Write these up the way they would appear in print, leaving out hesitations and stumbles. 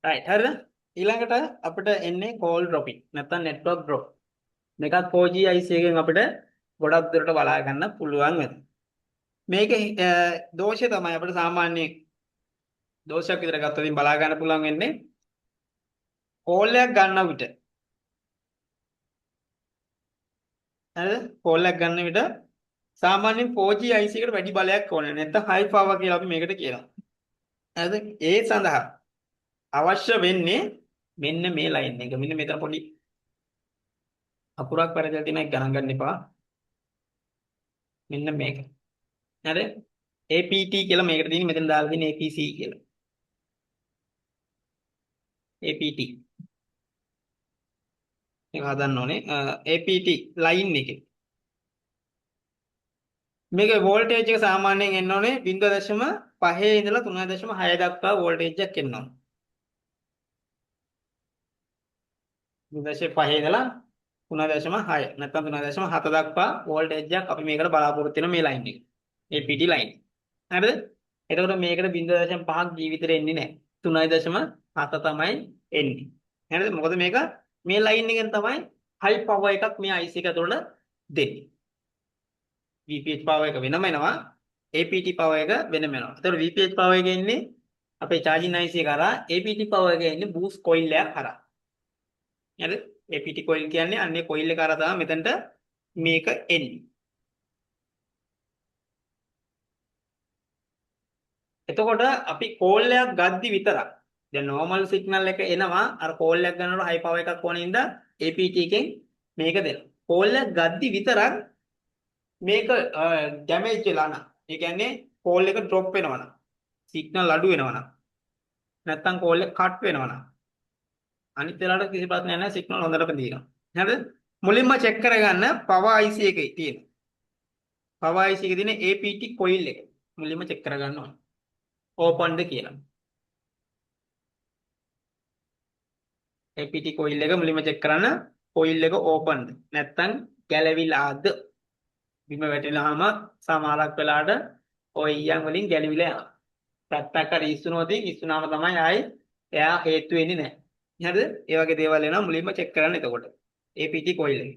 right හරිද ඊළඟට අපිට එන්නේ call dropping නැත්නම් network drop මේකත් 4G IC එකෙන් අපිට ගොඩක් දුරට බලා ගන්න පුළුවන් වෙනවා මේකේ දෝෂය තමයි අපිට සාමාන්‍ය දෝෂයක් විතර ගත්තොත් බලා ගන්න පුළුවන් වෙන්නේ කෝල් එකක් ගන්න විට හරිද කෝල් එකක් ගන්න විට සාමාන්‍යයෙන් 4G IC එකට වැඩි බලයක් ඕනේ නැත්නම් high power කියලා අපි මේකට කියනවා හරිද ඒ සඳහා අවශ්‍ය වෙන්නේ මෙන්න මේ ලයින් එක මෙන්න මෙතන පොඩි අකුරක් වැරදිලා තියෙනවා ඒක ගණන් ගන්න එපා මෙන්න මේක හරි APT කියලා මේකට තියෙන්නේ මෙතන දාලා තියෙන්නේ APC කියලා APT මේක හදන්න ඕනේ APT ලයින් එකේ මේකේ වෝල්ටේජ් එක සාමාන්‍යයෙන් එන්න ඕනේ 0.5 ඉඳලා 3.6 දක්වා වෝල්ටේජ් එකක් එන්න ඕනේ 0.5 ඉඳලා 3.6 නැත්නම් 3.7 දක්වා වෝල්ටේජ් එකක් අපි මේකට බලාපොරොත්තු වෙන මේ ලයින් එක APT ලයින් හරිද එතකොට මේකට 0.5ක් ජීවිතේට එන්නේ නැහැ 3.7 තමයි එන්නේ හරිද මොකද මේක මේ ලයින් එකෙන් තමයි හයි පවර් එකක් මේ IC එක ඇතුළට දෙන්නේ VPH power එක වෙනම එනවා APT power එක වෙනම එනවා. ඒතකොට VPH power එක එන්නේ අපේ charging IC එක කරා APT power එක එන්නේ boost coil එකක් කරා. හරිද? APT coil කියන්නේ අන්නේ coil එක කරා තමයි මෙතනට මේක එන්නේ. එතකොට අපි call එකක් ගද්දි විතරක් දැන් normal signal එක එනවා අර call එකක් ගන්නකොට high power එකක් ඕනේ ඉඳලා APT එකෙන් මේක දෙනවා. call එකක් ගද්දි විතරක් මේක ඩැමේජ් වෙලා නම් ඒ කියන්නේ කෝල් එක ඩ්‍රොප් වෙනවා නම් සිග්නල් අඩු වෙනවා නම් නැත්තම් කෝල් එක කට් වෙනවා නම් අනිත් වෙලාවට කිසි ප්‍රශ්නයක් නැහැ සිග්නල් හොඳටම තියෙනවා හරිද මුලින්ම චෙක් කරගන්න පවර් IC එකේ තියෙන පවර් IC එකේ තියෙන APT කොයිල් එක මුලින්ම චෙක් කරගන්න ඕනේ ඕපන්ද කියලා APT කොයිල් එක මුලින්ම චෙක් කරන්න කොයිල් එක ඕපන්ද නැත්තම් ගැලවිලාද බිම වැටිලාම සමහරක් වෙලාවට ඔය ඊයන් වලින් ගැලවිලා යනවා පැත්තක් හරි ඉස්සුනොත් ඉස්සුනාම තමයි ආයේ එයා හේතු වෙන්නේ නැහැ. හරිද? ඒ වගේ දේවල් එනවා මුලින්ම චෙක් කරන්න එතකොට. APT කොයිල් එක.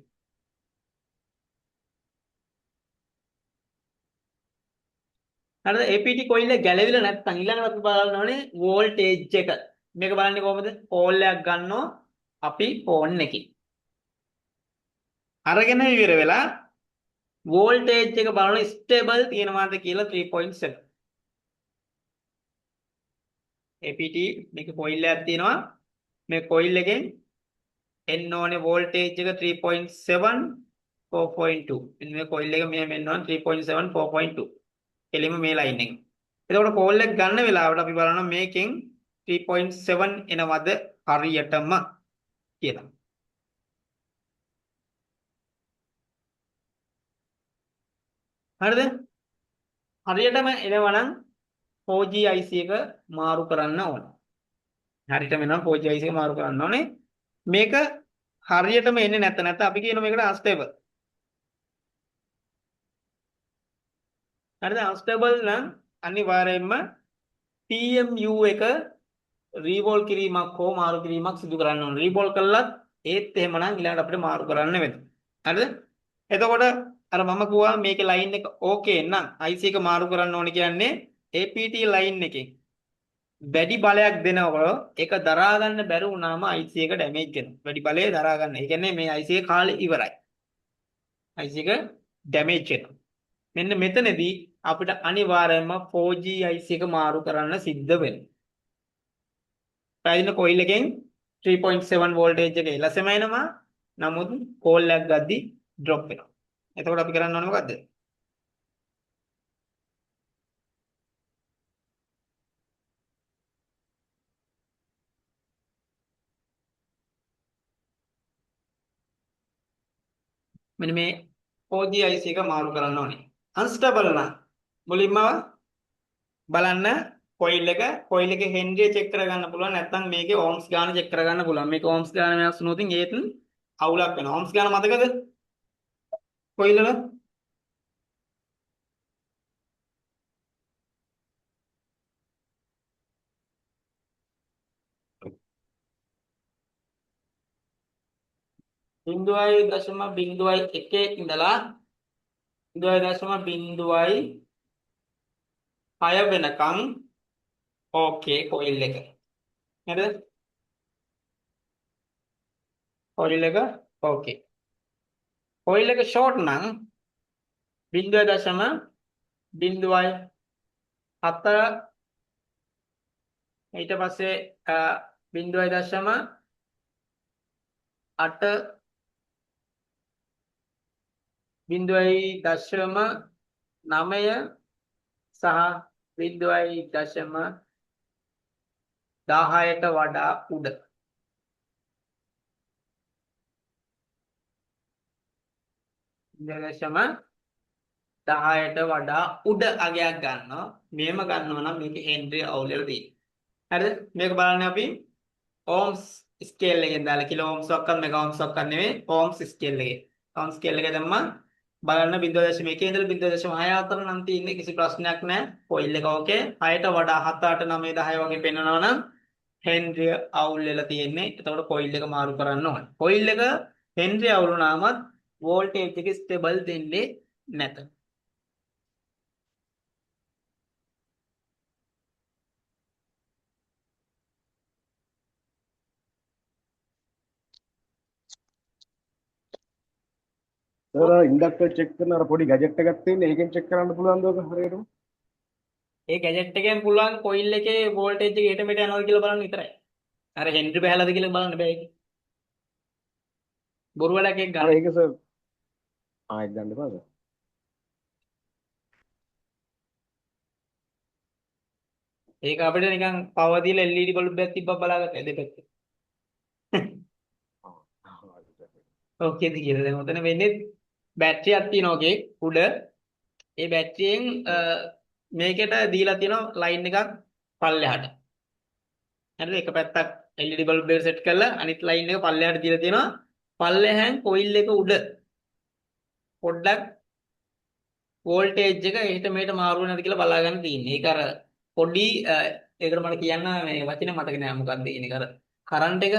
හරිද? APT කොයිල් එක ගැලවිලා නැත්නම් ඊළඟට අපි බලන්න ඕනේ වෝල්ටේජ් එක. මේක බලන්නේ කොහොමද? කෝල් එකක් ගන්නවා අපි ෆෝන් එකකින්. අරගෙන ඉවර වෙලා වෝල්ටේජ් එක බලන ස්ටේබල් තියෙනවාද කියලා 3.7. APT මේක කොයිල් එකක් තියෙනවා. මේ කොයිල් එකෙන් එන්න ඕනේ වෝල්ටේජ් එක 3.7 4.2 මෙන්න මේ කොයිල් එක මෙහෙම එන්න ඕනේ 3.7 4.2 එළිම මේ ලයින් එක. එතකොට කෝල් එක ගන්න වෙලාවට අපි බලනවා මේකෙන් 3.7 එනවද හරියටම කියලා. හරිද? හරියටම එනවනම් 4G IC එක මාරු කරන්න ඕනේ. හරියටම එනවා 4G IC එක මාරු කරන්න ඕනේ. මේක හරියටම එන්නේ නැත්නම් අපි කියනවා මේකට unstable. හරිද? unstable නම් අනිවාර්යයෙන්ම PMU එක රීවෝල් කිරීමක් හෝ මාරු කිරීමක් සිදු කරන්න ඕනේ. රීවෝල් කළත් ඒත් එහෙමනම් ඊළඟට අපිට මාරු කරන්න වෙනවා. හරිද? එතකොට අර මම කිව්වා මේකේ ලයින් එක ඕකේ නම් IC එක මාරු කරන්න ඕනේ කියන්නේ APT ලයින් එකෙන් වැඩි බලයක් දෙනකොට ඒක දරා ගන්න බැරි වුණාම IC එක ඩැමේජ් වෙනවා. වැඩි බලය දරා ගන්න. ඒ කියන්නේ මේ IC එක කාලේ ඉවරයි. IC එක ඩැමේජ් වෙනවා. මෙන්න මෙතනදී අපිට අනිවාර්යයෙන්ම 4G IC එක මාරු කරන්න සිද්ධ වෙනවා. පැහැදිලිද කොයිල් එකෙන් 3.7 වෝල්ටේජ් එක එලසම එනවා. නමුත් කෝල් එකක් ගද්දි ඩ්‍රොප් වෙනවා. එතකොට අපි කරන්න ඕනේ මොකද්ද? මෙන්න මේ 4G IC එක මාරු කරන්න ඕනේ. අන්ස්ටේබල් නම් මුලින්ම බලන්න කොයිල් එකේ හෙන්රිය චෙක් කරගන්න පුළුවන් නැත්නම් මේකේ ඕම්ස් ගාන චෙක් කරගන්න පුළුවන්. මේක ඕම්ස් ගාන වෙනස් වුණොත් ඒත් අවුලක් වෙනවා. ඕම්ස් ගාන මතකද? කොයිල් වල 0.01 ඉඳලා 0.06 වෙනකම් ඕකේ කොයිල් එක. හරිද? කොයිල් එක ඕකේ. කොයිල් එක ෂෝට් නම් 0.07 ඊට පස්සේ 0.8 0.9 සහ 0.10ට වඩා උඩ. 0.10ට වඩා උඩ අගයක් ගන්නවා. මේම ගන්නවා නම් මේක හෙන්රි අවුල් වෙලා තියෙනවා. හරිද? මේක බලන්න අපි ඕම්ස් ස්කේල් එකෙන් දාලා කිලෝ ඕම්ස් වක්වත් මෙගා ඕම්ස් වක්වත් නෙවෙයි ඕම්ස් ස්කේල් එකේ. ඕම්ස් ස්කේල් එක දැම්මම බලන්න 0.1 ඉඳලා 0.6 අතර නම් තියෙන්නේ කිසි ප්‍රශ්නයක් නැහැ. කොයිල් එක ඕකේ. 6ට වඩා 7 8 9 10 වගේ පෙන්නනවා නම් හෙන්රි අවුල් වෙලා තියෙන්නේ. එතකොට කොයිල් එක මාරු කරන්න ඕනේ. කොයිල් එක හෙන්රි අවුල් වුණාමත් වෝල්ටේජ් එක ස්ටේබල් දෙන්නේ නැත. සර් ඉන්ඩක්ටර් චෙක් කරන අර පොඩි ගැජට් එකක් තියෙන ඒකෙන් චෙක් කරන්න පුළුවන්ද ඔක හරියටම? ඒ ගැජට් එකෙන් පුළුවන් කොයිල් එකේ වෝල්ටේජ් එක හෙට මෙට යනවද කියලා බලන්න විතරයි. අර හෙන්රි බහැලාද කියලා බලන්න බෑ ඒක. බොරු වැඩක් එක අර ගන්න. ඒක සර් ආයෙත් ගන්න එපා සර්. ඒක අපිට නිකන් පවර් දීලා LED බල්බ් එකක් තිබ්බක් බලාගත්තා දෙපැත්තේ. ඕකේද කියලා දැන් උතන වෙන්නේ බැටරියක් තියෙනවා ඔකේ උඩ. ඒ බැටරියෙන් මේකට දීලා තියෙනවා ලයින් එකක් පල්ලෙහාට. හරිද? එක පැත්තක් LED බල්බ් එක සෙට් කරලා අනිත් ලයින් එක පල්ලෙහාට දීලා තියෙනවා. පල්ලෙහෙන් කොයිල් එක උඩ පොඩ්ඩක් වෝල්ටේජ් එක එහෙට මෙහෙට මාරු වෙනවද කියලා බලා ගන්න තියෙන්නේ. ඒක අර පොඩි ඒකට මට කියන්න මේ වචනේ මතක නෑ මොකක්ද කියන එක. අර කරන්ට් එක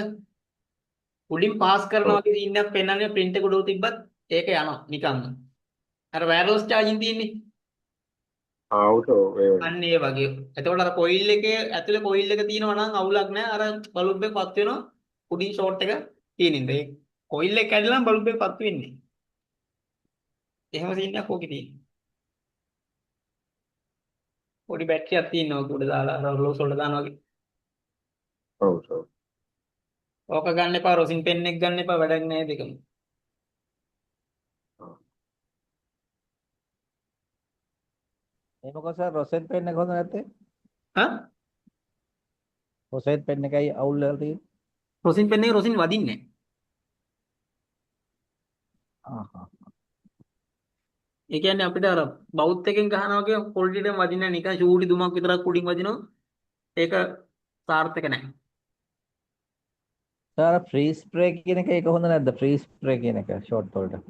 උඩින් පාස් කරනවා වගේ ඉන්නක් පෙන්නන්නේ print එක උඩ තිබ්බත් ඒක යනවා නිකන්ම. අර වයර්ලස් charging තියෙන්නේ. ආවුට අන්න ඒ වගේ. එතකොට අර කොයිල් එකේ ඇතුලේ කොයිල් එක තියෙනවා නම් අවුලක් නෑ. අර බල්බ් එක පත් වෙනවා උඩින් ෂෝට් එක තියෙනින්ද. ඒ කොයිල් එක කැඩලා නම් බල්බ් එක පත් වෙන්නේ. එහෙම සීන් එකක් ඕකේ තියෙන්නේ. පොඩි බැටරියක් තියෙනවා උඩ දාලා අර ලෝස් වලට දානවා වගේ. ඔව් සර්. ඕක ගන්න එපා රොසින් පෙන් එක ගන්න එපා වැඩක් නෑ දෙකම. ඒ මොකද සර් රොසෙට් පෙන් එක හොඳ නැත්තේ? හා? රොසෙට් පෙන් එකයි අවුල් වෙලා තියෙන්නේ. රොසින් පෙන් එක රොසින් වදින්නේ නෑ. ආහා. ඒ කියන්නේ අපිට අර බවුත් එකෙන් ගහනවා වගේ පොල්ටිටම වදින්නේ නැහැ නිකන් ෂූටි දුමක් විතරක් උඩින් වදිනවා. ඒක සාර්ථක නැහැ. සර් ෆ්‍රී ස්ප්‍රේ කියන එක ඒක හොඳ නැද්ද? ෆ්‍රී ස්ප්‍රේ කියන එක ෂෝට් වලට.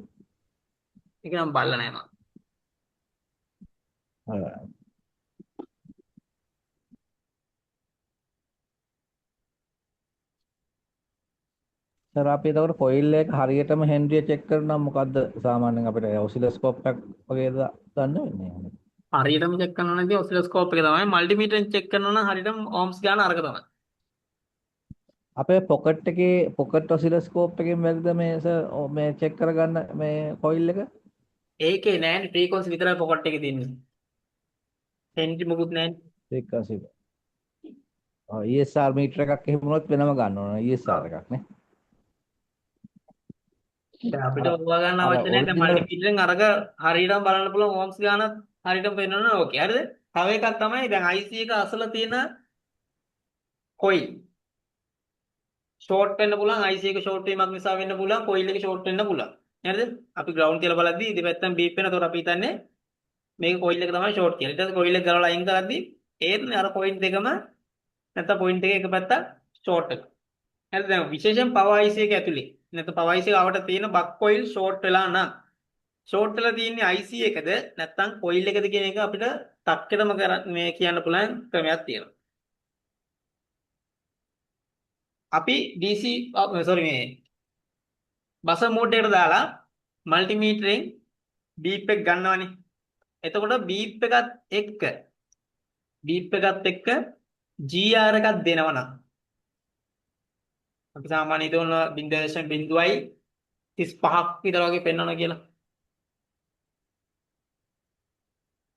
ඒක නම් බලලා නැහැ මම. සර් අපි එතකොට කොයිල් එක හරියටම හෙන්රිය චෙක් කරනවා මොකද්ද සාමාන්‍යයෙන් අපිට ඔසිලොස්කෝප් එකක් වගේ ගන්න වෙන්නේ? හරියටම චෙක් කරනවා නැති ඔසිලොස්කෝප් එක තමයි මල්ටිමීටරෙන් චෙක් කරනවා නම් හරියටම ඕම්ස් ගන්න අරක තමයි. අපේ පොකට් එකේ පොකට් ඔසිලොස්කෝප් එකෙන් වැද්ද මේ සර් මේ චෙක් කරගන්න මේ කොයිල් එක? ඒකේ නෑනේ ෆ්‍රීකවන්සි විතරයි පොකට් එකේ තියෙන්නේ. හෙන්රි මුකුත් නෑනේ. ෆ්‍රීකවන්සි. ESR මීටර එකක් එහෙම වුණොත් වෙනම ගන්න ඕන ESR එකක් නේ. දැන් අපිට ඕවා ගන්න අවශ්‍ය නැහැ. දැන් මල්ටිමීටරෙන් අරක හරියටම බලන්න පුළුවන් ඕම්ස් ගානත් හරියටම පෙන්වනවා ඕකේ. හරිද? තව එකක් තමයි දැන් IC එක අසල තියෙන කොයිල්. ෂෝට් වෙන්න පුළුවන් IC එක ෂෝට් වීමක් නිසා වෙන්න පුළුවන් කොයිල් එක ෂෝට් වෙන්න පුළුවන්. හරිද? අපි ග්‍රවුන්ඩ් කියලා බලද්දී දෙපැත්තෙන් බීප් වෙන. ඒතකොට අපි හිතන්නේ මේක කොයිල් එක තමයි ෂෝට් කියලා. ඊට පස්සේ කොයිල් එක ගලවලා අයින් කරද්දී ඒත් අර පොයින්ට් දෙකම නැත්නම් පොයින්ට් එකේ එක පැත්තක් ෂෝට් එක. හරිද? දැන් විශේෂයෙන් පවර් IC එක ඇතුලේ නැත්නම් පවර් IC එක ආවට තියෙන බක් කොයිල් ෂෝට් වෙලා නම් ෂෝට් වෙලා තියෙන්නේ IC එකද නැත්නම් කොයිල් එකද කියන එක අපිට ටක්කෙටම මේ කියන්න පුළුවන් ක්‍රමයක් තියෙනවා. අපි DC sorry මේ බසර් මෝඩ් එකට දාලා මල්ටිමීටරෙන් බීප් එක ගන්නවනේ. එතකොට බීප් එකත් එක්ක GR එකක් දෙනවා නම් අපි සාමාන්‍ය හිතන 0.35ක් විතර වගේ පෙන්වනවා කියලා.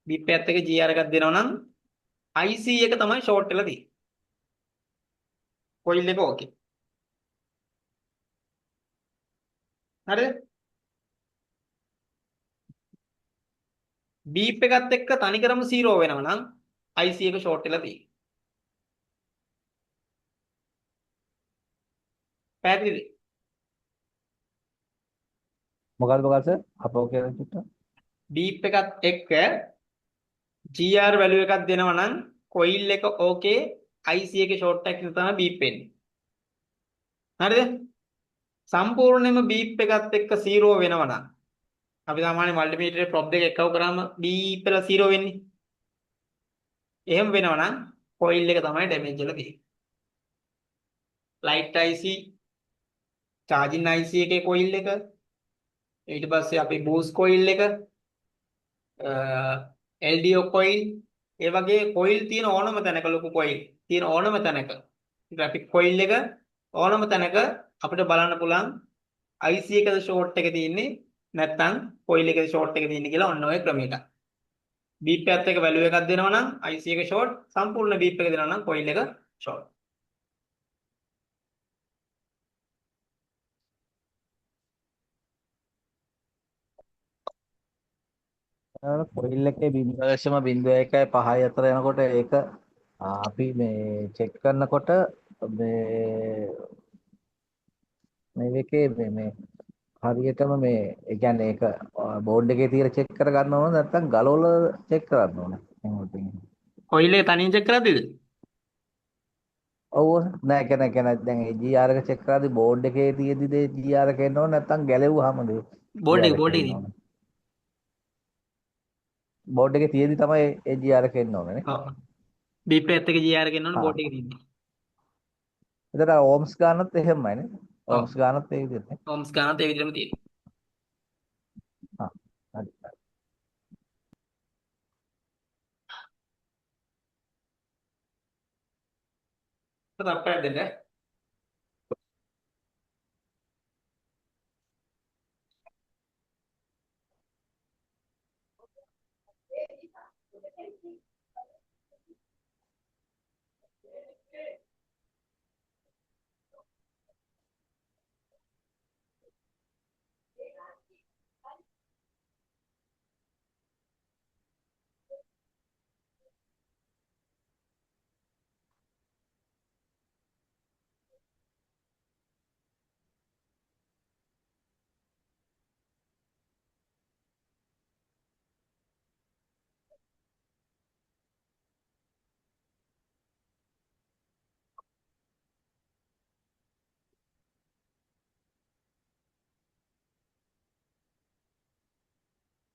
බීප් එකත් එක්ක GR එකක් දෙනවා නම් IC එක තමයි ෂෝට් වෙලා තියෙන්නේ. කොයිල් එක ඕකේ. හරිද? බීප් එකත් එක්ක තනිකරම 0 වෙනවා නම් IC එක ෂෝට් වෙලා තියෙන්නේ. පැහැදිලිද? මොකක්ද සර් අපෝ කියලා චුට්ටක්. බීප් එකත් එක්ක GR වැලියු එකක් දෙනවා නම් කොයිල් එක ඕකේ IC එකේ ෂෝට් එකක් තමයි බීප් වෙන්නේ. හරිද? සම්පූර්ණයෙන්ම බීප් එකත් එක්ක 0 වෙනවා නම් අපි සාමාන්‍ය මල්ටිමීටරේ ප්‍රොබ් දෙක එකව කරාම බීප් එක 0 වෙන්නේ. එහෙම වෙනවා නම් කොයිල් එක තමයි ඩැමේජ් වෙලා තියෙන්නේ. ලයිට් IC, charging IC එකේ කොයිල් එක, ඊට පස්සේ අපි බූස්ට් කොයිල් එක, LDO කොයිල්, ඒ වගේ කොයිල් තියෙන ඕනම තැනක ලොකු කොයිල් තියෙන ඕනම තැනක ග්‍රැෆික් කොයිල් එක ඕනම තැනක අපිට බලන්න පුළුවන් IC එකද ෂෝට් එක තියෙන්නේ නැත්නම් කොයිල් එකද ෂෝට් එක තියෙන්නේ කියලා ඔන්න ඔය ක්‍රමයට. බීප් එකත් එක වැලියු එකක් දෙනවා නම් IC එක ෂෝට්, සම්පූර්ණ බීප් එක දෙනවා නම් කොයිල් එක ෂෝට්. කොයිල් එකේ 0.01 අතර යනකොට ඒක අපි මේ චෙක් කරනකොට මේකේ මේ හරියටම මේ ඒ කියන්නේ ඒක බෝඩ් එකේ තියලා චෙක් කර ගන්න ඕන නැත්නම් ගලවලා චෙක් කරන්න ඕන. කොයිල් එක තනියෙන් චෙක් කරද්දිද? ඔව් නෑ කෙන දැන් ඒ GR එක චෙක් කරද්දි බෝඩ් එකේ තියෙද්දිද GR එක එන්න ඕන නැත්නම් ගැලෙව්වහමද බෝඩ් GR එක එක එන්න ඕන. බෝඩ් එකේ තියෙද්දි තමයි ඒ GR එක එන්න ඕනේ නේ. ඔව්. බීප් එකත් එක GR එක එන්න ඕන බෝඩ් එකේ තියෙන්නේ. එතන ඕම්ස් ගන්නත් එහෙමයි නේ. ඔව්. ඕම්ස් ගන්නත් ඒ විදිහට නේ. ඕම්ස් ගන්නත් ඒ විදිහටම තියෙන්නේ. හා හරි. අප්පයක් දෙන්න.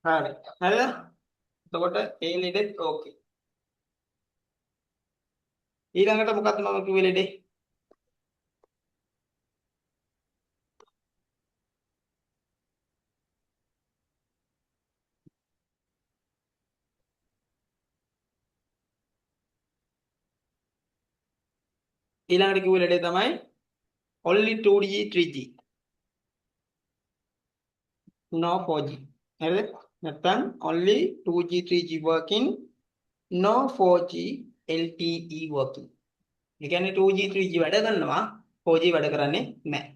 හරි. හරිද? එතකොට ඒ ලෙඩෙත් ඕකේ. ඊළඟට මොකක්ද මම කිව්වේ ලෙඩේ? ඊළඟට කිව්වේ ලෙඩේ තමයි only 2G 3G no 4G. හරිද? නැත්නම් only 2G 3G working no 4G LTE working. ඒ කියන්නේ 2G 3G වැඩ කරනවා 4G වැඩ කරන්නේ නැහැ.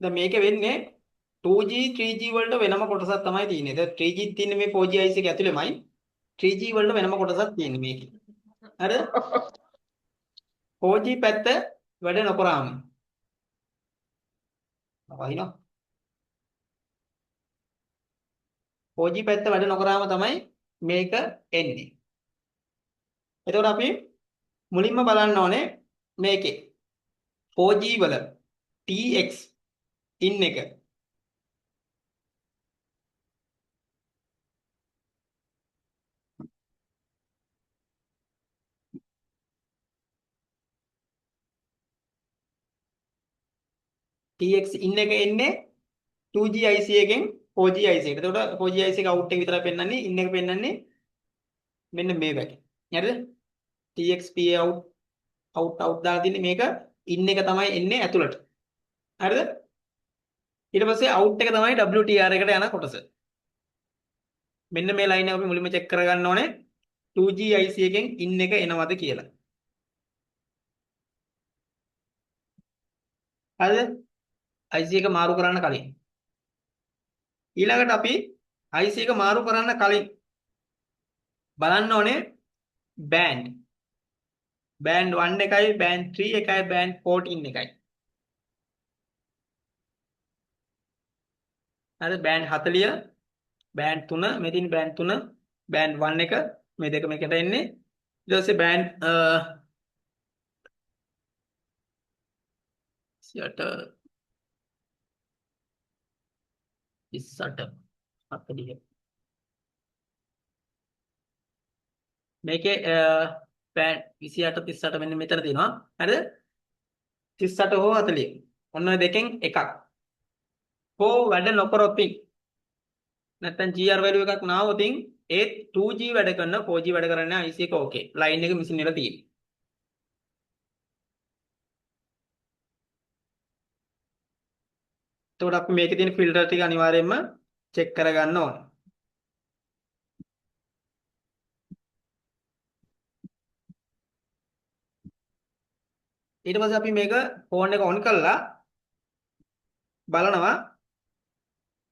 දැන් මේකේ වෙන්නේ 2G 3G වලට වෙනම කොටසක් තමයි තියෙන්නේ. දැන් 3G තියෙන්නේ මේ 4G IC එක ඇතුළෙමයි. 3G වලට වෙනම කොටසක් තියෙන්නේ මේකේ. හරිද? 4G පැත්ත වැඩ නොකරාම වහිනවා. 4G පැත්ත වැඩ නොකරාම තමයි මේක එන්නේ. එතකොට අපි මුලින්ම බලන්න ඕනේ මේකේ 4G වල TX in එක TX in එක එන්නේ 2G IC එකෙන් 4G IC එකට. එතකොට 4G IC එක out එක විතරයි පෙන්වන්නේ. in එක පෙන්වන්නේ මෙන්න මේ වගේ. හරිද? TXPA out දාලා තින්නේ මේක in එක තමයි එන්නේ ඇතුළට. හරිද? ඊට පස්සේ out එක තමයි WTR එකට යන කොටස. මෙන්න මේ ලයින් එක අපි මුලින්ම චෙක් කරගන්න ඕනේ 2G IC එකෙන් in එක එනවද කියලා. හරිද? IC එක මාරු කරන්න කලින්. ඊළඟට අපි IC එක මාරු කරන්න කලින් බලන්න ඕනේ band 1 එකයි band 3 එකයි band 14 එකයි. හරි band 40 band 3 මෙතන band 3 band 1 එක මේ දෙක මේකට එන්නේ. ඊට පස්සේ band 28 40 මේකේ band 28 38 මෙන්න මෙතන තියෙනවා. හරිද? 38 හෝ 40. ඔන්න ඔය දෙකෙන් එකක්. හෝ වැඩ නොකරොතින් නැත්නම් GR value එකක් නාවොතින් ඒ 2G වැඩ කරන 4G වැඩ කරන්නේ IC එක ඕකේ. ලයින් එක මිසින් වෙලා තියෙන්නේ. එතකොට අපි මේකේ තියෙන ෆිල්ටර් ටික අනිවාර්යයෙන්ම චෙක් කරගන්න ඕනේ. ඊට පස්සේ අපි මේක ෆෝන් එක ඔන් කරලා බලනවා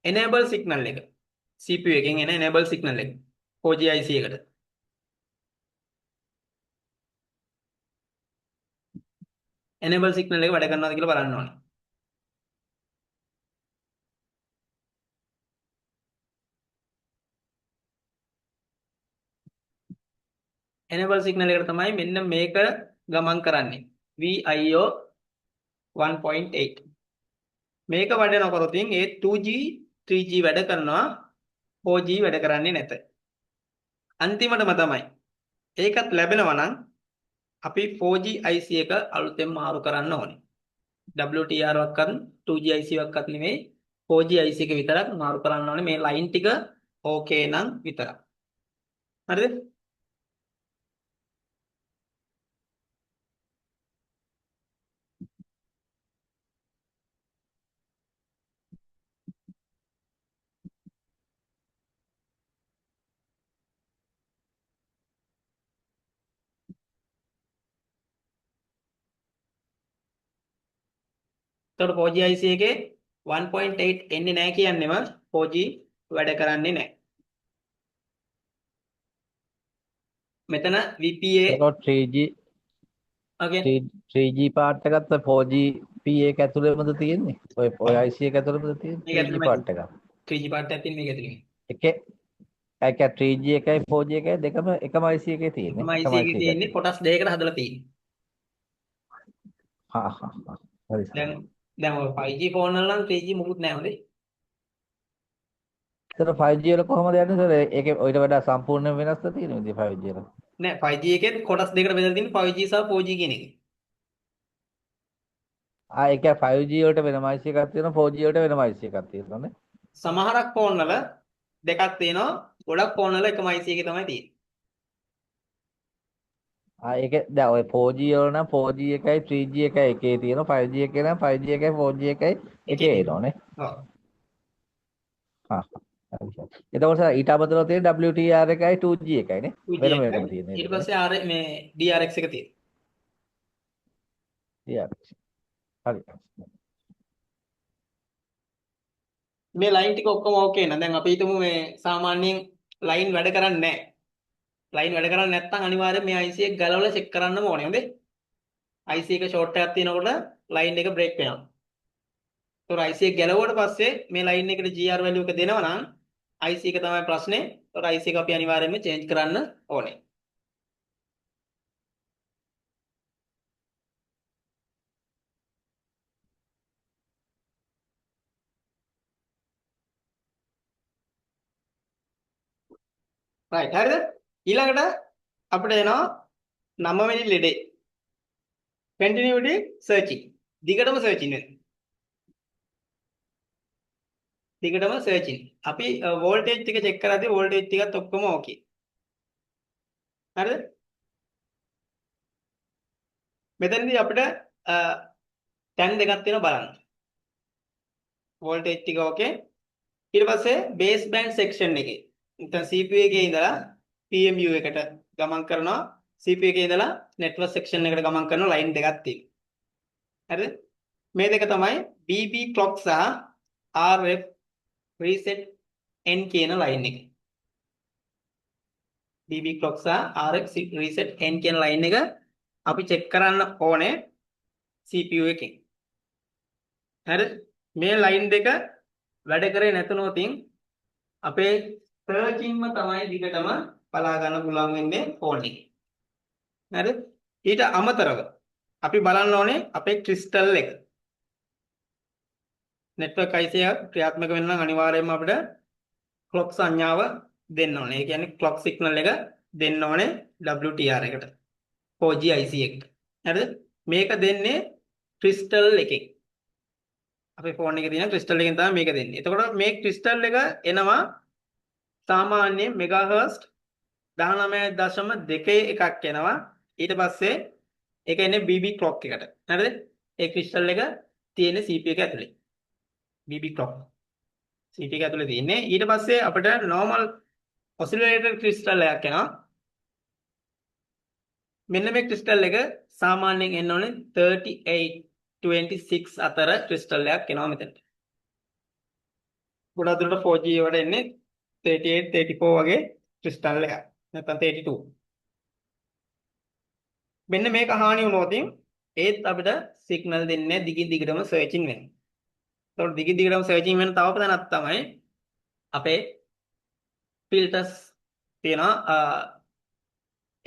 enable signal එක. CPU එකෙන් එන enable signal එක 4G IC එකට. enable signal එක වැඩ කරනවද කියලා බලන්න ඕනේ. enable signal එකට තමයි මෙන්න මේක ගමන් කරන්නේ. VIO 1.8 මේක වැඩ නොකරොතින් ඒ 2G 3G වැඩ කරනවා 4G වැඩ කරන්නේ නැත. අන්තිමටම තමයි ඒකත් ලැබෙනවා නම් අපි 4G IC එක අලුතෙන් මාරු කරන්න ඕනේ. WTR වක්වත් 2G IC වක්වත් නෙමෙයි 4G IC එක විතරක් මාරු කරන්න ඕනේ. මේ ලයින් ටික ඕකේ නම් විතරක්. හරිද? එතකොට 4G IC එකේ 1.8 එන්නේ නැහැ කියන්නේම 4G වැඩ කරන්නේ නැහැ. මෙතන VPA එතකොට 3G again 3G part එකත් 4G PA එක ඇතුළේමද තියෙන්නේ? ඔය IC එක ඇතුළේමද තියෙන්නේ? මේක 3G part එක. 3G part එකක් තියෙන මේක ඇතුලේ. එකේ ඒක 3G එකයි 4G එකයි දෙකම එකම IC එකේ තියෙන්නේ. එකම IC එකේ තියෙන්නේ කොටස් දෙකකට හදලා තියෙන්නේ. හා. හරි. දැන් ඔය 5G ෆෝන් වල නම් 3G මුකුත් නැහැ හොඳේ. ඒතර 5G වල කොහමද යන්නේ සර්? ඒකේ ඔයිට වඩා සම්පූර්ණ වෙනස්ද තියෙනවද 5G වල? නෑ 5G එකේ කොටස් දෙකකට බෙදලා තියෙන්නේ 5G සහ 4G කියන එක. ඒක 5G වලට වෙනම IC එකක් තියෙනවා 4G වලට වෙනම IC එකක් තියෙනවා නේ. සමහරක් ෆෝන් වල දෙකක් තියෙනවා. ගොඩක් ෆෝන් වල එකම IC එකේ තමයි තියෙන්නේ. ඒක දැන් ඔය 4G වල නම් 4G එකයි 3G එකයි එකේ තියෙනවා 5G එකේ නම් 5G එකයි 4G එකයි එකේ එනෝනේ. ඔව්. හා. එතකොට සර් ඊට අමතරව තියෙන WTR එකයි 2G එකයි නේ. වෙනම එකම තියෙන්නේ. ඊට පස්සේ ආර මේ DRX එක තියෙනවා. හරි. මේ ලයින් ටික ඔක්කොම ඕකේ නේද? දැන් අපි හිතමු මේ සාමාන්‍යයෙන් ලයින් වැඩ කරන්නේ නැහැ. ලයින් වැඩ කරන්නේ නැත්නම් අනිවාර්යයෙන් මේ IC එක ගලවලා චෙක් කරන්නම ඕනේ. හොඳේ. IC එක ෂෝට් එකක් තියෙනකොට ලයින් එක බ්‍රේක් වෙනවා. ඒතොර IC එක ගැලවුවට පස්සේ මේ ලයින් එකට GR value එක දෙනවා නම් IC එක තමයි ප්‍රශ්නේ. ඒතොර IC එක අපි අනිවාර්යයෙන්ම චේන්ජ් කරන්න ඕනේ. right හරිද ඊළඟට අපිට එනවා 9 වෙනි ලෙඩේ continuity searching දිගටම searching වෙනවා දිගටම searching අපි voltage ටික check කරද්දී voltage ටිකත් ඔක්කොම okay හරිද මෙතනදී අපිට තැන් දෙකක් තියෙනවා බලන්න voltage ටික okay ඊට පස්සේ base band section එකේ නැත්නම් CPU එකේ ඉඳලා PMU එකට ගමන් කරනවා CPU එකේ ඉඳලා network section එකට ගමන් කරන line දෙකක් තියෙනවා හරිද මේ දෙක තමයි BB clock සහ RF reset N කියන line එක BB clock සහ RF reset N කියන line එක අපි check කරන්න ඕනේ CPU එකෙන් හරිද මේ line දෙක වැඩ කරේ නැතුනොත් අපේ searchingම තමයි දිගටම බලා ගන්න පුළුවන් වෙන්නේ phone එකේ. හරිද? ඊට අමතරව අපි බලන්න ඕනේ අපේ crystal එක. network IC එක ක්‍රියාත්මක වෙන්න නම් අනිවාර්යයෙන්ම අපිට clock සංඥාව දෙන්න ඕනේ. ඒ කියන්නේ clock signal එක දෙන්න ඕනේ WTR එකට. 4G IC එකට. හරිද? මේක දෙන්නේ crystal එකෙන්. අපේ ෆෝන් එකේ තියෙන ක්‍රිස්ටල් එකෙන් තමයි මේක දෙන්නේ. එතකොට මේ ක්‍රිස්ටල් එක එනවා සාමාන්‍ය මෙගාහර්ට්ස් 19.2 එකක් එනවා. ඊට පස්සේ ඒක එන්නේ BB clock එකට. හරිද? ඒ ක්‍රිස්ටල් එක තියෙන්නේ CPU එක ඇතුලේ. BB clock. CPU එක ඇතුලේ තියෙන්නේ. ඊට පස්සේ අපිට normal oscillator ක්‍රිස්ටල් එකක් එනවා. මෙන්න මේ ක්‍රිස්ටල් එක සාමාන්‍යයෙන් එන්න ඕනේ 38-26 අතර ක්‍රිස්ටල් එකක් එනවා මෙතනට. ගොඩක් දුරට 4G වලට එන්නේ 38-34 වගේ ක්‍රිස්ටල් එකක්. නැත්නම් 32. මෙන්න මේක හානි වුණොත් ඒත් අපිට සිග්නල් දෙන්නේ දිගින් දිගටම සර්චින් වෙනවා. ඒතකොට දිගින් දිගටම සර්චින් වෙන තව ප්‍රධානක් තමයි අපේ ෆිල්ටර්ස් තියෙනවා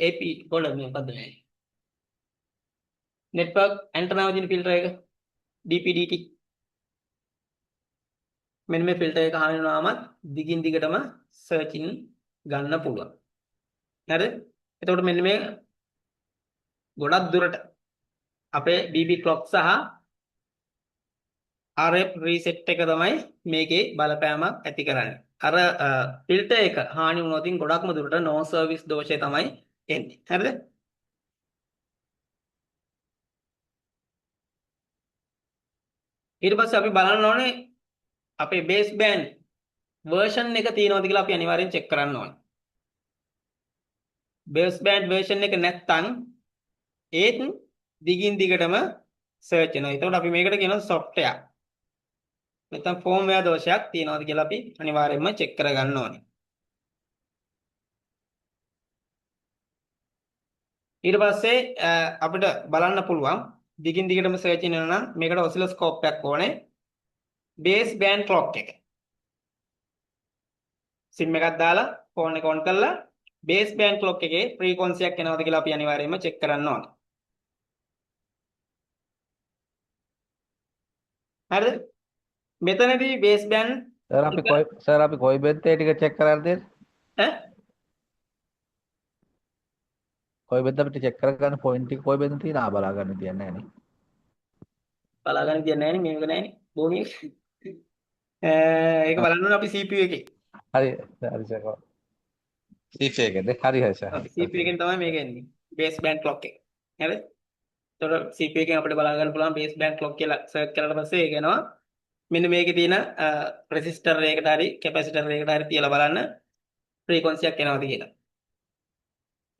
AP කොල්ල මොකද්ද මේ network antenna වදින ෆිල්ටර් එක DPDT මෙන්න මේ ෆිල්ටර් එක හානි වුණාම දිගින් දිගටම සර්චින් ගන්න පුළුවන්. හරිද? එතකොට මෙන්න මේ ගොඩක් දුරට අපේ BB clock සහ RF reset එක තමයි මේකේ බලපෑමක් ඇති කරන්නේ. අර ෆිල්ටර් එක හානි වුණොත් ගොඩක්ම දුරට no service දෝෂය තමයි එන්නේ. හරිද? ඊට පස්සේ අපි බලන්න ඕනේ අපේ base band version එක තියෙනවද කියලා අපි අනිවාර්යෙන් check කරන්න ඕනේ. base band version එක නැත්නම් ඒත් දිගින් දිගටම search වෙනවා. ඒතකොට අපි මේකට කියනවා software. නැත්නම් firmware දෝෂයක් තියෙනවද කියලා අපි අනිවාර්යෙන්ම check කරගන්න ඕනේ. ඊට පස්සේ අපිට බලන්න පුළුවන් දිගින් දිගටම search වෙනවා නම් මේකට oscilloscope එකක් ඕනේ. base band clock එක. sim එකක් දාලා phone එක on කරලා base band clock එකේ frequency එකක් එනවද කියලා අපි අනිවාර්යයෙන්ම check කරන්න ඕනේ. හරිද? මෙතනදී base band සර් අපි කොයි බෙත්තේ ටික check කරන්නද? ඈ කොයි බෙද්ද අපිට check කරගන්න point එක කොයි බෙද්ද තියෙනවා බලා ගන්න තියන්නේ නැහැ නේ. බලා ගන්න තියන්නේ නැහැ නේ මේක නැහැනේ භූමියේ. ඒක බලන්න ඕනේ අපි CPU එකේ. හරි සර්. CPU එකේද? හරි සර්. අපි CPU එකෙන් තමයි මේක එන්නේ. base band clock එක. හරිද? එතකොට CPU එකෙන් අපිට බලා ගන්න පුළුවන් base band clock කියලා search කරලා පස්සේ ඒක එනවා. මෙන්න මේකේ තියෙන resistor එකකට හරි capacitor එකකට හරි තියලා බලන්න frequency එකක් එනවද කියලා.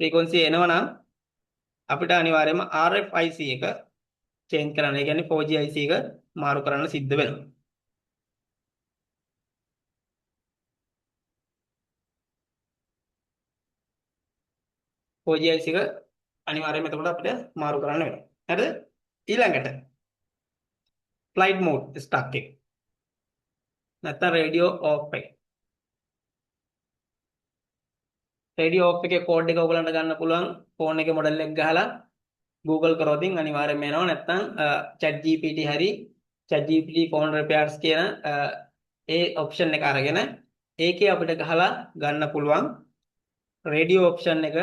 frequency එනවනම් අපිට අනිවාර්යයෙන්ම RFIC එක change කරන්න. ඒ කියන්නේ 4G IC එක මාරු කරන්න සිද්ධ වෙනවා. OGIC එක අනිවාර්යයෙන්ම එතකොට අපිට මාරු කරන්න වෙනවා. හරිද? ඊළඟට flight mode stuck එක. නැත්නම් radio off එක. radio off එකේ code එක ඔයගලන්ට ගන්න පුළුවන් phone එකේ model එක ගහලා Google කරොත් අනිවාර්යයෙන්ම එනවා. නැත්නම් ChatGPT හරි ChatGPT phone repairs කියන ඒ option එක අරගෙන ඒකේ අපිට ගහලා ගන්න පුළුවන් රේඩියෝ ඔප්ෂන් එක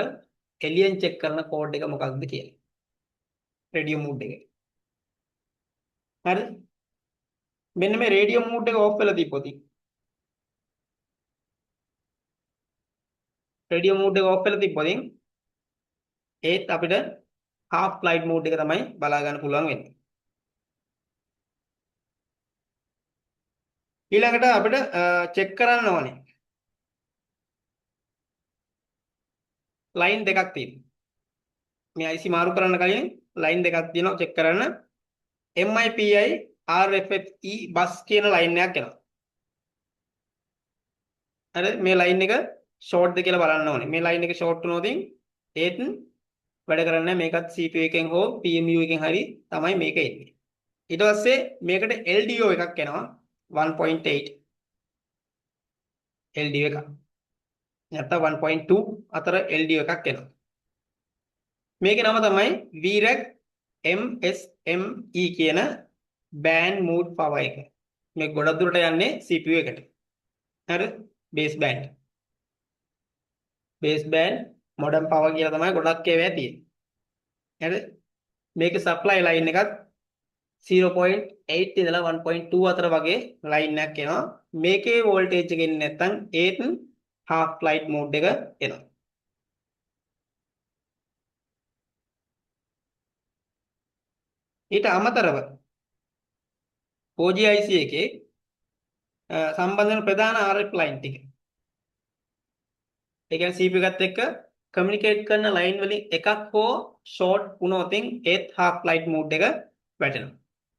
එලියෙන් චෙක් කරන කෝඩ් එක මොකක්ද කියලා. රේඩියෝ මූඩ් එක. හරි. මෙන්න මේ රේඩියෝ මූඩ් එක ඕෆ් වෙලා තිබ්බොත් රේඩියෝ මූඩ් එක ඕෆ් වෙලා තිබ්බොත් ඒත් අපිට half flight mode එක තමයි බලා ගන්න පුළුවන් වෙන්නේ. ඊළඟට අපිට චෙක් කරන්න ඕනේ ලයින් දෙකක් තියෙනවා. මේ IC මාරු කරන්න කලින් ලයින් දෙකක් තියෙනවා චෙක් කරන්න. MIPI RFFE බස් කියන ලයින් එකක් එනවා. හරි මේ ලයින් එක ෂෝට්ද කියලා බලන්න ඕනේ. මේ ලයින් එක ෂෝට් වුණොත් ඒත් වැඩ කරන්නේ මේකත් CPU එකෙන් හෝ PMU එකෙන් හරි තමයි මේක එන්නේ. ඊට පස්සේ මේකට LDO එකක් එනවා 1.8 LDO එකක්. නැත්නම් 1.2 අතර LDO එකක් එනවා. මේකේ නම තමයි VRAC MSME කියන band mode power එක. මේ ගොඩක් දුරට යන්නේ CPU එකට. හරි baseband. baseband modem power කියලා තමයි ගොඩක් ඒවා තියෙන්නේ. හරි මේකේ supply line එකත් 0.8 ඉඳලා 1.2 අතර වගේ ලයින් එකක් එනවා. මේකේ වෝල්ටේජ් එක එන්නේ නැත්නම් ඒත් half flight mode එක එනවා. ඊට අමතරව 4G IC එකේ සම්බන්ධ වෙන ප්‍රධාන RF line ටික. ඒ කියන්නේ CPU එකත් එක්ක කමියුනිකේට් කරන ලයින් වලින් එකක් හෝ ෂෝට් වුණොත් ඒත් half flight mode එක වැටෙනවා.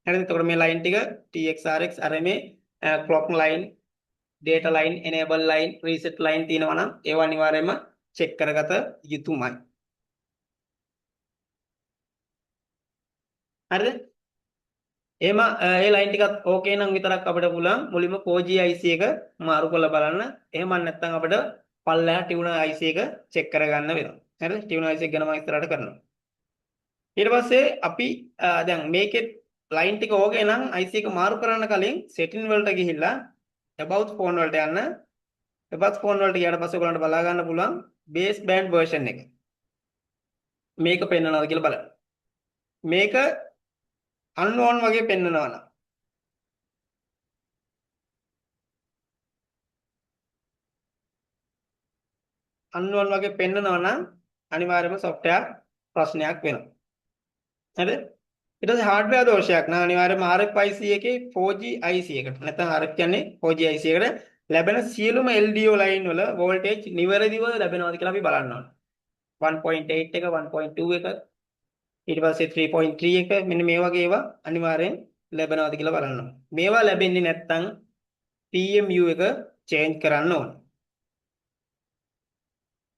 හරිද? එතකොට මේ ලයින් ටික TX RX RMA clock line data line enable line reset line තියෙනවා නම් ඒවා අනිවාර්යයෙන්ම චෙක් කරගත යුතුමයි. හරිද? එහෙම ඒ ලයින් ටිකත් ඕකේ නම් විතරක් අපිට පුළුවන් මුලින්ම 4G IC එක මාරු කරලා බලන්න. එහෙම නැත්නම් අපිට පල්ලෙහා ටියුනර් IC එක චෙක් කරගන්න වෙනවා. හරිද? ටියුනර් IC එක ගැන මම ඉස්සරහට කරනවා. ඊට පස්සේ අපි දැන් මේකේ ලයින් ටික ඕකේ නම් IC එක මාරු කරන්න කලින් setting වලට ගිහිල්ලා about phone වලට යන්න. about phone වලට ගියාට පස්සේ ඔයගලන්ට බලා ගන්න පුළුවන් baseband version එක. මේක පෙන්වනවාද කියලා බලන්න. මේක unknown වගේ පෙන්වනවා නම් unknown වගේ පෙන්වනවා නම් අනිවාර්යයෙන්ම software ප්‍රශ්නයක් වෙනවා. හරිද? ඊට පස්සේ hardware දෝෂයක් නම් අනිවාර්යයෙන්ම RFIC එකේ 4G IC එකට නැත්නම් RF කියන්නේ 4G IC එකට ලැබෙන සියලුම LDO line වල voltage නිවැරදිව ලැබෙනවද කියලා අපි බලන්න ඕනේ. 1.8 එක 1.2 එක ඊට පස්සේ 3.3 එක මෙන්න මේ වගේ ඒවා අනිවාර්යෙන් ලැබෙනවද කියලා බලන්න ඕනේ. මේවා ලැබෙන්නේ නැත්නම් PMU එක change කරන්න ඕනේ.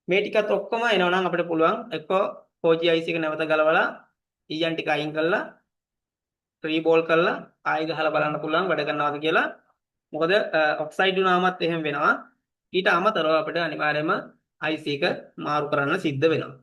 මේ ටිකත් ඔක්කොම එනවා නම් අපිට පුළුවන් එක්ක 4G IC එක නැවත ගලවලා ඊයන් ටික අයින් කරලා රීබෝල් කරලා ආයෙ ගහලා බලන්න පුළුවන් වැඩ කරනවද කියලා. මොකද ඔක්සයිඩ් වුණාමත් එහෙම වෙනවා. ඊට අමතරව අපිට අනිවාර්යයෙන්ම IC එක මාරු කරන්න සිද්ධ වෙනවා.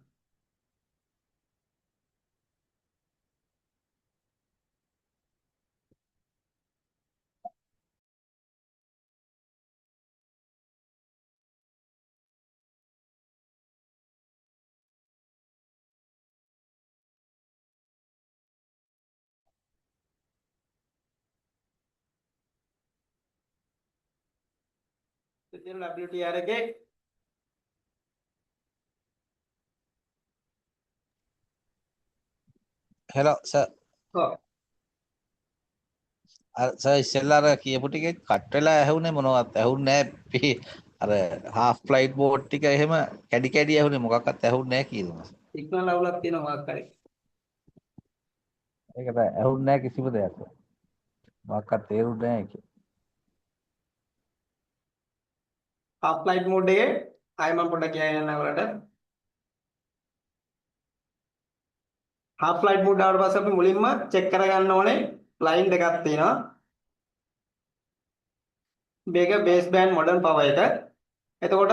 ඉතින් WTR එකේ hello sir ඔව් sir ඉස්සෙල්ලා අර කියපු ටිකේ කට් වෙලා ඇහුනේ මොනවත් ඇහුන්නේ නැහැ අර half flight mode ටික එහෙම කැඩි කැඩි ඇහුනේ මොකක්වත් ඇහුන්නේ නැහැ කියලා සිග්නල් අවුලක් තියෙනවා මොකක් හරි. ඒකට ඇහුන්නේ නැහැ කිසිම දෙයක් මොකක්වත් තේරුන්නේ නැහැ ඒක half flight mode එකේ ආයෙ මම පොඩ්ඩක් කියන්න ඔයාලට. half flight mode ආවට පස්සේ අපි මුලින්ම චෙක් කරගන්න ඕනේ line දෙකක් තියෙනවා. මේක baseband modem power එක. එතකොට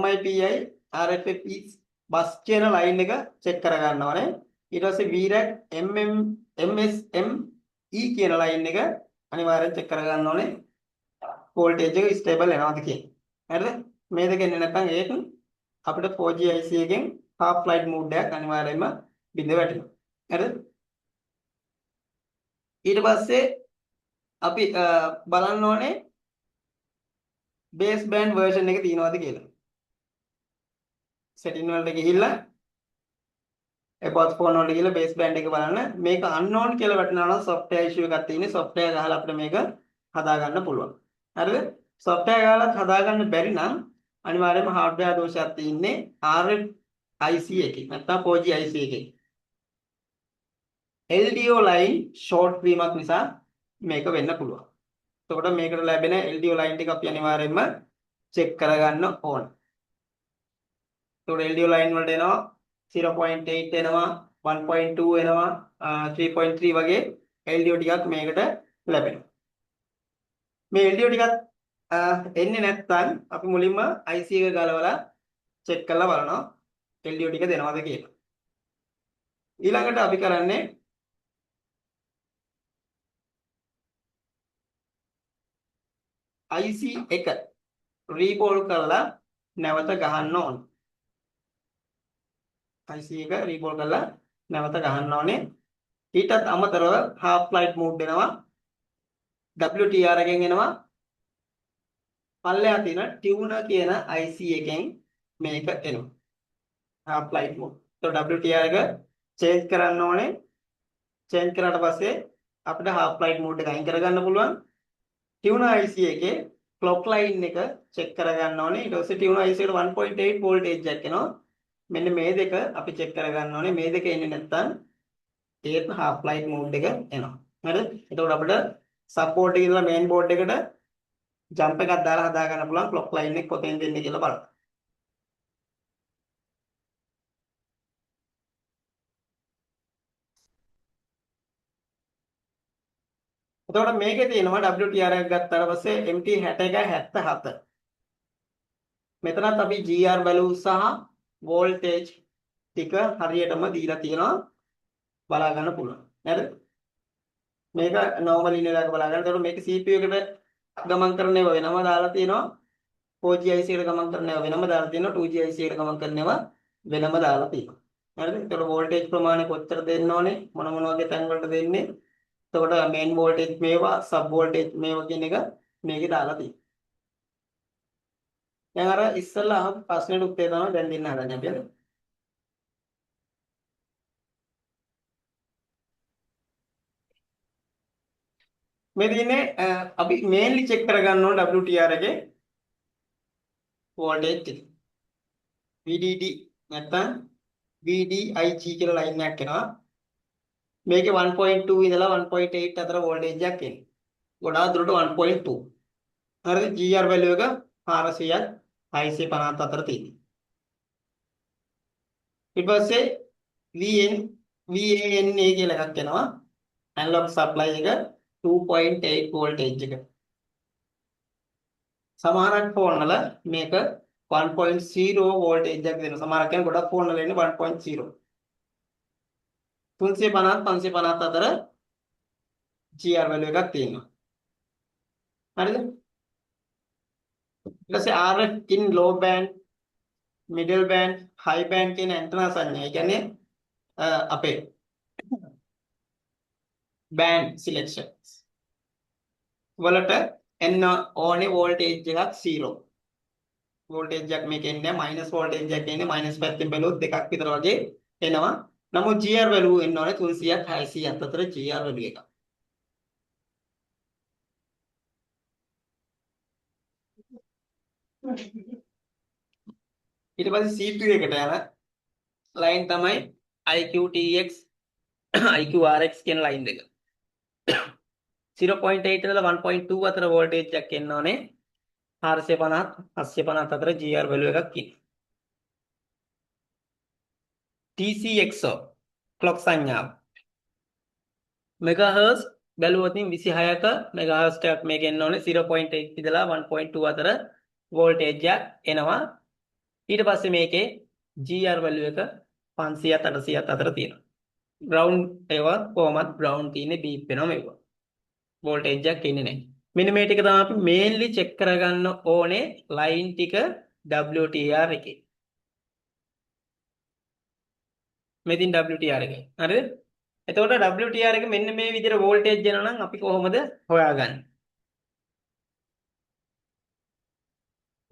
MIPI RFFE bus කියන line එක චෙක් කරගන්න ඕනේ. ඊට පස්සේ VRAC MSME කියන line එක අනිවාර්යෙන් චෙක් කරගන්න ඕනේ. voltage එක stable එනවද කියලා. හරිද? මේ දෙක එන්නේ නැත්නම් ඒක අපිට 4G IC එකෙන් half flight mode එකක් අනිවාර්යයෙන්ම බිඳ වැටෙනවා. හරිද? ඊට පස්සේ අපි බලන්න ඕනේ base band version එක තියෙනවද කියලා. setting වලට ගිහිල්ලා එපොත් ෆෝන් වලට ගිහිල්ලා base band එක බලන්න. මේක unknown කියලා වැටෙනවා නම් software issue එකක් තියෙන්නේ. software ගහලා අපිට මේක හදා ගන්න පුළුවන්. හරිද? software ගහලා හදා ගන්න බැරි නම් අනිවාර්යයෙන්ම hardware දෝෂයක් තියෙන්නේ RF IC එකේ. නැත්නම් 4G IC එකේ. LDO line short වීමක් නිසා මේක වෙන්න පුළුවන්. එතකොට මේකට ලැබෙන LDO line ටික අපි අනිවාර්යයෙන්ම check කරගන්න ඕන. එතකොට LDO line වලට එනවා 0.8 එනවා 1.2 එනවා 3.3 වගේ LDO ටිකක් මේකට ලැබෙනවා. මේ LDO ටිකක් එන්නේ නැත්නම් අපි මුලින්ම IC එක ගලවලා check කරලා බලනවා LDO ටික දෙනවද කියලා. ඊළඟට අපි කරන්නේ IC එක රීබෝල් කරලා නැවත ගහන්න ඕන. IC එක රීබෝල් කරලා නැවත ගහන්න ඕනේ. ඊටත් අමතරව half flight mode එනවා. WTR එකෙන් එනවා. පල්ලෙහා තියෙන tuner කියන IC එකෙන් මේක එනවා. half flight mode. WTR එක change කරන්න ඕනේ. change කරාට පස්සේ අපිට half flight mode එක අයින් කරගන්න පුළුවන්. tuner IC එකේ clock line එක check කරගන්න ඕනේ. ඊට පස්සේ tuner IC එකට 1.8 voltage එකක් එනවා. මෙන්න මේ දෙක අපි check කරගන්න ඕනේ. මේ දෙක එන්නේ නැත්නම් ඒත් half flight mode එක එනවා. හරිද? එතකොට අපිට sub board එකේ ඉඳලා main board එකට jump එකක් දාලා හදා ගන්න පුළුවන් clock line එක කොතෙන්ද එන්නේ කියලා බලන්න. එතකොට මේකේ තියෙනවා WTR එකක් ගත්තාට පස්සේ MT 61 77. මෙතනත් අපි GR value සහ voltage ටික හරියටම දීලා තියෙනවා බලා ගන්න පුළුවන්. නේද? මේක normal linear එක බලා ගන්න. එතකොට මේක CPU එකට ගමන් කරන ඒවා වෙනම දාලා තියෙනවා. 4G IC එකට ගමන් කරන ඒවා වෙනම දාලා තියෙනවා. 2G IC එකට ගමන් කරන ඒවා වෙනම දාලා තියෙනවා. හරිද? එතකොට voltage ප්‍රමාණය කොච්චර දෙන්න ඕනේ? මොන වගේ තැන් වලට දෙන්නේ? එතකොට main voltage මේවා sub voltage මේවා කියන එක මේකේ දාලා තියෙනවා. දැන් අර ඉස්සෙල්ලා අහපු ප්‍රශ්නෙට උත්තර තමයි දැන් දෙන්න හදන්නේ අපි හරිද? මේ තියෙන්නේ අපි mainly check කරගන්න ඕන WTR එකේ voltage ටික. VDD නැත්නම් VDIG කියලා line එකක් එනවා. මේකේ 1.2 ඉඳලා 1.8 අතර voltage එකක් එන්නේ. ගොඩාක් දුරට 1.2. හරිද? GR value එක 400ක් 650 අතර තියෙනවා. ඊට පස්සේ VANA කියලා එකක් එනවා. analog supply එක 2.8 voltage එක. සමහරක් ෆෝන් වල මේක 1.0 voltage එකක් දෙනවා. සමහරක් කියන්නේ ගොඩක් ෆෝන් වල එන්නේ 1.0. 350 550 අතර GR value එකක් තියෙනවා. හරිද? ඊට පස්සේ RF in low band, middle band, high band කියන ඇන්ටනා සංඥා. ඒ කියන්නේ අපේ band selections වලට එන්න ඕනේ voltage එකක් 0. voltage එකක් මේක එන්නේ minus voltage එකක් එන්නේ minus පැත්තෙන් බැලුවොත් දෙකක් විතර වගේ එනවා. නමුත් GR value එන්න ඕනේ 300ක් 600ක් අතර GR value එකක්. ඊට පස්සේ CPU එකට යන line තමයි IQTX IQRX කියන line එක. 0.8 ඉඳලා 1.2 අතර voltage එකක් එන්න ඕනේ. 450 750 අතර GR value එකක් ඉන්නේ. TCXO clock සංඥාව. megahertz බැලුවොත් 26ක megahertz එකක් මේක එන්න ඕනේ. 0.8 ඉඳලා 1.2 අතර voltage එකක් එනවා. ඊට පස්සේ මේකේ GR value එක 500ත් 800ත් අතර තියෙනවා. ground ඒවා කොහොමත් ground තියෙන්නේ beep වෙනවා මේවා. voltage එකක් එන්නේ නැහැ. මෙන්න මේ ටික තමයි අපි mainly check කරගන්න ඕනේ line ටික WTR එකේ. මෙතින් WTR එක. හරිද? එතකොට WTR එක මෙන්න මේ විදිහට වෝල්ටේජ් එනවා නම් අපි කොහොමද හොයාගන්නේ?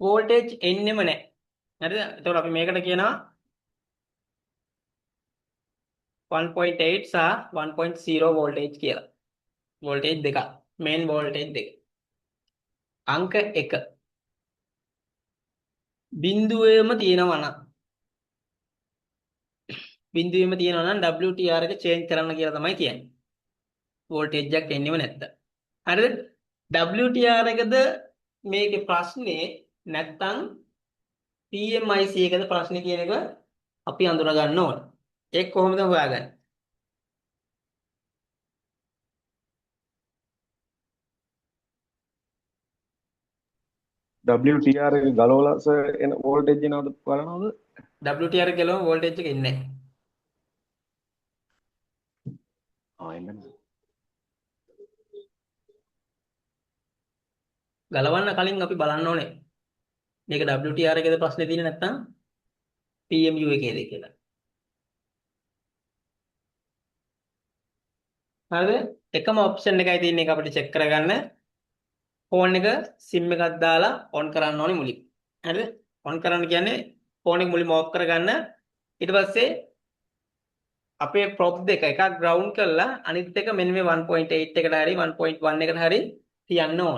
වෝල්ටේජ් එන්නෙම නැහැ. හරිද? එතකොට අපි මේකට කියනවා 1.8 සහ 1.0 වෝල්ටේජ් කියලා. වෝල්ටේජ් දෙකක්. මේන් වෝල්ටේජ් දෙක. අංක 1 බිඳුවේම තියෙනවා නම් WTR එක චේන්ජ් කරන්න කියලා තමයි කියන්නේ. වෝල්ටේජ් එකක් එන්නෙම නැත්තම්. හරිද? WTR එකද මේකේ ප්‍රශ්නේ නැත්තම් PMIC එකද ප්‍රශ්නේ කියන එක අපි අඳුන ගන්න ඕන. ඒක කොහොමද හොයාගන්නේ? WTR එක ගලවලා සර් එන වෝල්ටේජ් එනවද බලනවද? WTR එක ගලවම වෝල්ටේජ් එක එන්නේ නැහැ. එන්නේ ගලවන්න කලින් අපි බලන්න ඕනේ. මේක WTR එකේද ප්‍රශ්නේ තියෙන්නේ නැත්තම් PMU එකේද කියලා. හරිද? එකම ඔප්ෂන් එකයි තියෙන්නේ ඒක අපිට චෙක් කරගන්න. ෆෝන් එක SIM එකක් දාලා ඔන් කරන්න ඕනේ මුලින්. හරිද? ඔන් කරන්න කියන්නේ ෆෝන් එක මුලින්ම ඔෆ් කරගන්න. ඊට පස්සේ අපේ ප්‍රොප් දෙක එකක් ග්‍රවුන්ඩ් කරලා අනිත් එක මෙන්න මේ 1.8 එකට හරි 1.1 එකට හරි තියන්න ඕනේ.